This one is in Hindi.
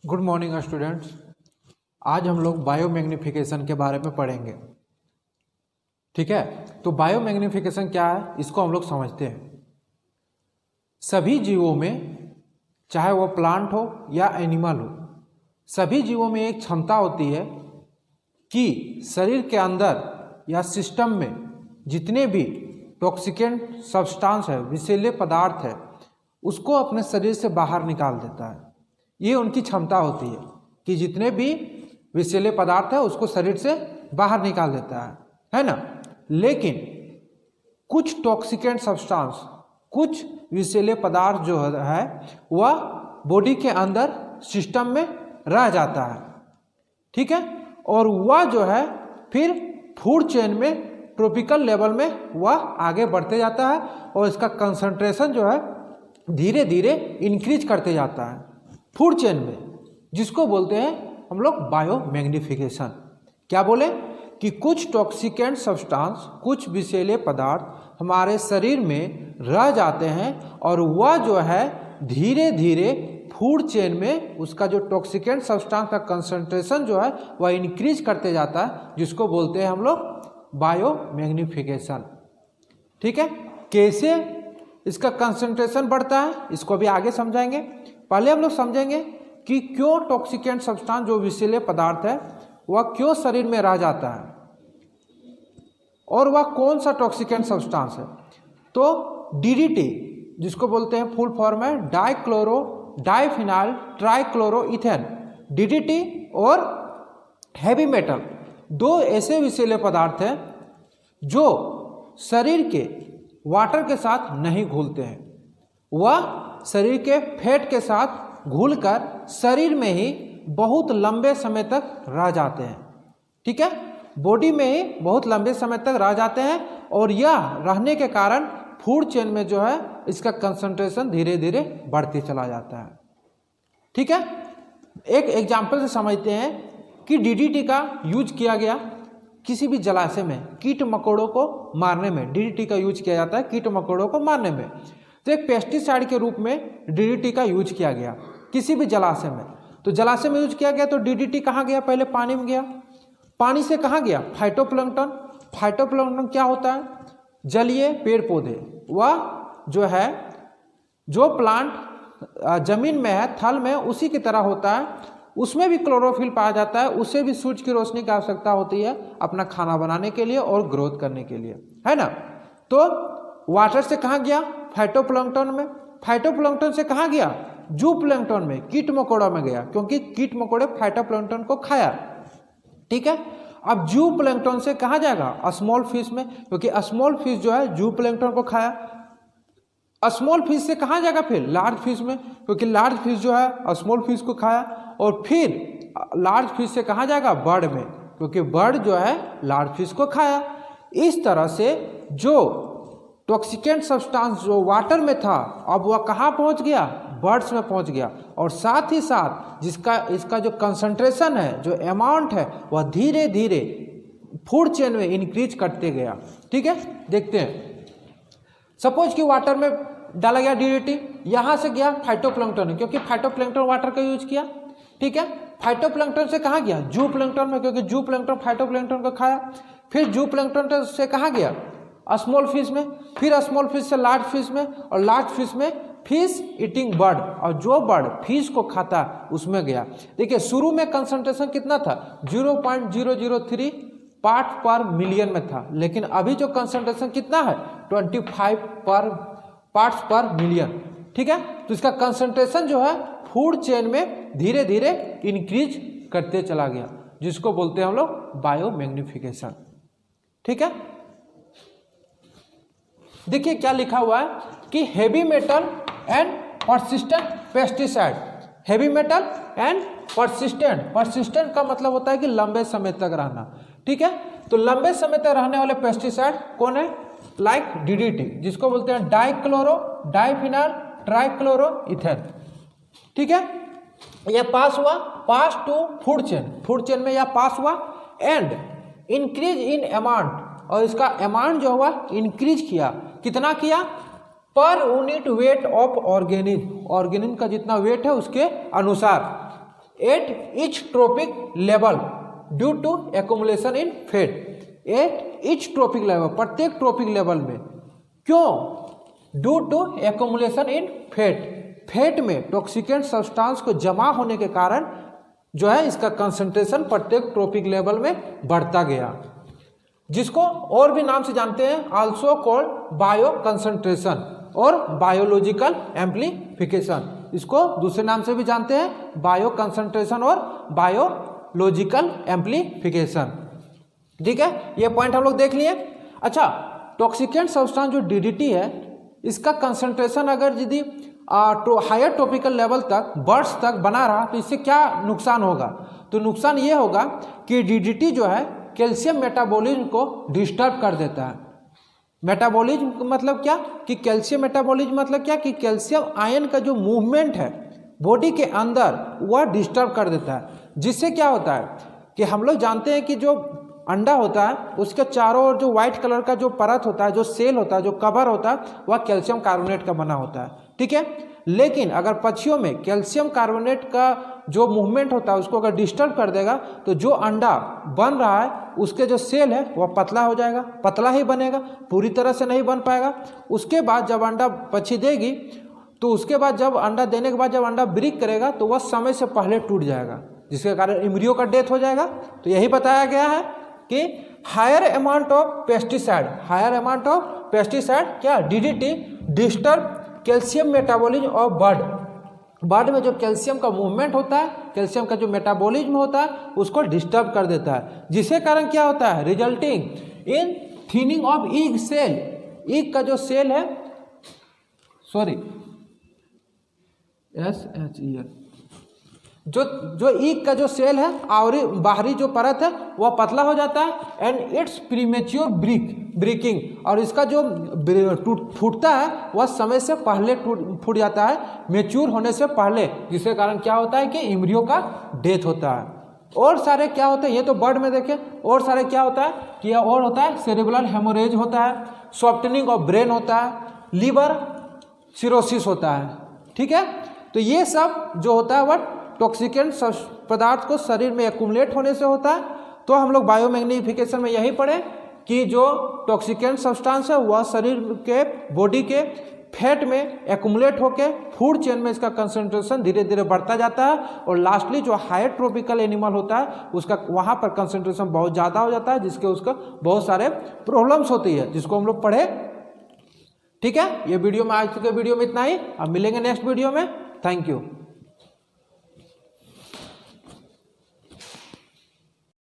Good morning students. आज हम लोग बायोमैग्निफिकेशन के बारे में पढ़ेंगे। ठीक है, तो बायोमैग्निफिकेशन क्या है इसको हम लोग समझते हैं। सभी जीवों में, चाहे वो प्लांट हो या एनिमल हो, सभी जीवों में एक क्षमता होती है कि शरीर के अंदर या सिस्टम में जितने भी टॉक्सिकेंट सब्सटेंस है, विषैले पदार्थ है, उसको अपने शरीर से बाहर निकाल देता है। ये उनकी क्षमता होती है कि जितने भी विषैले पदार्थ है उसको शरीर से बाहर निकाल देता है ना। लेकिन कुछ टॉक्सिकेंट सब्सटेंस, कुछ विषैले पदार्थ जो है वह बॉडी के अंदर सिस्टम में रह जाता है। ठीक है, और वह जो है फिर फूड चेन में ट्रॉपिकल लेवल में वह आगे बढ़ते जाता है और इसका कंसंट्रेशन जो है धीरे धीरे इंक्रीज करते जाता है फूड चेन में, जिसको बोलते हैं हम लोग बायोमैग्निफिकेशन। क्या बोले कि कुछ टॉक्सिकेंट सब्सटेंस, कुछ विषैले पदार्थ हमारे शरीर में रह जाते हैं और वह जो है धीरे धीरे फूड चेन में उसका जो टॉक्सिकेंट सब्सटेंस का कंसंट्रेशन जो है वह इंक्रीज करते जाता है, जिसको बोलते हैं हम लोग बायोमैग्निफिकेशन। ठीक है, कैसे इसका कंसंट्रेशन बढ़ता है इसको भी आगे समझाएंगे। पहले हम लोग समझेंगे कि क्यों टॉक्सिकेंट सब्सटेंस जो विषैले पदार्थ है वह क्यों शरीर में रह जाता है और वह कौन सा टॉक्सिकेंट सब्सटेंस है। तो डीडीटी, जिसको बोलते हैं फुल फॉर्म है डाइक्लोरो डाइफिनाइल ट्राइक्लोरोइथेन, डीडीटी और हैवी मेटल, दो ऐसे विषैले पदार्थ हैं जो शरीर के वाटर के साथ नहीं घुलते हैं। वह शरीर के फैट के साथ घुलकर शरीर में ही बहुत लंबे समय तक रह जाते हैं। ठीक है, बॉडी में ही बहुत लंबे समय तक रह जाते हैं और यह रहने के कारण फूड चेन में जो है इसका कंसंट्रेशन धीरे धीरे बढ़ते चला जाता है। ठीक है, एक एग्जाम्पल से समझते हैं कि डीडीटी का यूज किया गया किसी भी जलाशय में कीट मकोड़ों को मारने में। डीडीटी का यूज किया जाता है कीट मकोड़ों को मारने में। तो एक पेस्टिसाइड के रूप में डीडीटी का यूज किया गया किसी भी जलाशय में। तो जलाशय में यूज किया गया तो डीडीटी कहाँ गया? पहले पानी में गया। पानी से कहाँ गया? फाइटोप्लैंक्टन। फाइटोप्लैंक्टन क्या होता है? जलीय पेड़ पौधे। वह जो है, जो प्लांट जमीन में है, थल में, उसी की तरह होता है। उसमें भी क्लोरोफिल पाया जाता है। उससे भी सूरज की रोशनी की आवश्यकता होती है अपना खाना बनाने के लिए और ग्रोथ करने के लिए, है ना। तो वाटर से कहाँ गया? फाइटोप्लैंक्टन में। फाइटोप्लैंक्टन से कहाँ गया? जूप्लैंक्टन में, कीट मकोड़ा में गया, क्योंकि कीट मकोड़े फाइटोप्लैंक्टन को खाया। ठीक है, अब जूप्लैंक्टन से कहाँ जाएगा? स्मॉल फिश में, क्योंकि स्मॉल फिश जो है जूप्लैंक्टन को खाया। स्मॉल फिश से कहाँ जाएगा? फिर लार्ज फिश में, क्योंकि लार्ज फिश जो है स्मॉल फिश को खाया। और फिर लार्ज फिश से कहाँ जाएगा? बर्ड में, क्योंकि बर्ड जो है लार्ज फिश को खाया। इस तरह से जो टॉक्सिकेंट सब्सटेंस जो वाटर में था अब वह कहाँ पहुँच गया? बर्ड्स में पहुँच गया। और साथ ही साथ इसका जो कंसंट्रेशन है, जो अमाउंट है, वह धीरे धीरे फूड चेन में इंक्रीज करते गया। ठीक है, देखते हैं। सपोज कि वाटर में डाला गया डीडीटी, यहाँ से गया फाइटोप्लैंक्टन, क्योंकि फाइटोप्लैंक्टन वाटर का यूज किया। ठीक है, फाइटोप्लैंक्टन से कहाँ गया? जूप्लैंक्टन में, क्योंकि जूप्लैंक्टन फाइटोप्लैंक्टन को खाया। फिर जूप्लैंक्टन से कहाँ गया? स्मॉल फिश में। फिर स्मॉल फिश से लार्ज फिश में, और लार्ज फिश में फिश ईटिंग बर्ड, और जो बर्ड फिश को खाता उसमें गया। देखिए, शुरू में कंसंट्रेशन कितना था? 0.003 पार्ट पर मिलियन में था, लेकिन अभी जो कंसंट्रेशन कितना है? 25 पार्ट्स पर मिलियन। ठीक है, तो इसका कंसंट्रेशन जो है फूड चेन में धीरे धीरे इंक्रीज करते चला गया, जिसको बोलते हैं हम लोग बायोमैग्निफिकेशन। ठीक है, देखिए क्या लिखा हुआ है कि heavy metal and persistent pesticide. Heavy metal and persistent, persistent का मतलब होता है कि लंबे समय तक रहना। ठीक है, तो लंबे समय तक रहने वाले पेस्टिसाइड कौन है? लाइक डीडीटी, जिसको बोलते हैं डाइक्लोरो डाइफिनाइल ट्राइक्लोरोइथेन। ठीक है, यह पास हुआ, pass to food chain, food chain में यह पास हुआ एंड इंक्रीज इन अमाउंट, और इसका अमाउंट जो हुआ इंक्रीज किया। कितना किया? पर unit weight of organism, organism का जितना वेट है उसके अनुसार at each trophic level due to accumulation in fat. At each trophic level, प्रत्येक ट्रोपिक लेवल में। क्यों? Due to accumulation in fat. Fat में टॉक्सिकेंट सब्सटेंस को जमा होने के कारण जो है इसका कंसंट्रेशन प्रत्येक ट्रोपिक लेवल में बढ़ता गया, जिसको और भी नाम से जानते हैं, आल्सो कॉल्ड बायो कंसंट्रेशन और बायोलॉजिकल एम्प्लीफिकेशन। इसको दूसरे नाम से भी जानते हैं, बायो कंसंट्रेशन और बायोलॉजिकल एम्प्लीफिकेशन। ठीक है, ये पॉइंट हम लोग देख लिए। अच्छा, टॉक्सिकेंट सब्सटेंस जो डीडीटी है, इसका कंसंट्रेशन अगर यदि हायर ट्रॉपिकल लेवल तक, बर्ड्स तक बना रहा तो इससे क्या नुकसान होगा? तो नुकसान ये होगा कि डीडीटी जो है कैल्शियम मेटाबॉलिज्म को डिस्टर्ब कर देता है। मेटाबॉलिज्म मतलब क्या? कि कैल्शियम मेटाबॉलिज्म मतलब क्या? कि कैल्शियम आयन का जो मूवमेंट है बॉडी के अंदर वह डिस्टर्ब कर देता है, जिससे क्या होता है कि हम लोग जानते हैं कि जो अंडा होता है उसके चारों ओर जो व्हाइट कलर का जो परत होता है, जो सेल होता है, जो कवर होता है, वह कैल्शियम कार्बोनेट का बना होता है। ठीक है, लेकिन अगर पक्षियों में कैल्शियम कार्बोनेट का जो मूवमेंट होता है उसको अगर डिस्टर्ब कर देगा तो जो अंडा बन रहा है उसके जो सेल है वह पतला हो जाएगा, पतला ही बनेगा, पूरी तरह से नहीं बन पाएगा। उसके बाद जब अंडा पक्षी देगी तो उसके बाद जब अंडा देने के बाद जब अंडा ब्रीक करेगा तो वह समय से पहले टूट जाएगा, जिसके कारण एम्ब्रियो का डेथ हो जाएगा। तो यही बताया गया है कि higher amount of pesticide, higher amount of pesticide क्या? DDT disturb calcium metabolism of bird में जो कैल्शियम का मूवमेंट होता है, कैल्शियम का जो मेटाबॉलिज्म होता है उसको डिस्टर्ब कर देता है, जिसके कारण क्या होता है? Resulting in thinning of egg shell. Egg का जो सेल है, सॉरी SHEL, जो ईग का जो सेल है, आवरी बाहरी जो परत है वह पतला हो जाता है एंड इट्स प्रीमेच्योर ब्रेकिंग, और इसका जो फूटता है वह समय से पहले फूट जाता है, मेच्योर होने से पहले, जिसके कारण क्या होता है कि एम्ब्रियो का डेथ होता है। और सारे क्या होते हैं, ये तो बर्ड में देखें, और सारे क्या होता है कि यह और होता है, सेरेब्रल हेमोरेज होता है, सॉफ्टनिंग ऑफ ब्रेन होता है, लीवर सिरोसिस होता है। ठीक है, तो ये सब जो होता है वह टॉक्सिकेंट पदार्थ को शरीर में एक्यूमुलेट होने से होता है। तो हम लोग बायोमैग्नीफिकेशन में यही पढ़े कि जो टॉक्सिकेंट सब्सटेंस है वह शरीर के बॉडी के फैट में एक्यूमुलेट होकर फूड चेन में इसका कंसंट्रेशन धीरे धीरे बढ़ता जाता है, और लास्टली जो हायर ट्रॉपिकल एनिमल होता है उसका वहाँ पर कंसंट्रेशन बहुत ज़्यादा हो जाता है, जिसके उसका बहुत सारे प्रॉब्लम्स होती है, जिसको हम लोग पढ़े। ठीक है, ये वीडियो में आज के वीडियो में इतना ही। अब मिलेंगे नेक्स्ट वीडियो में। Thank you.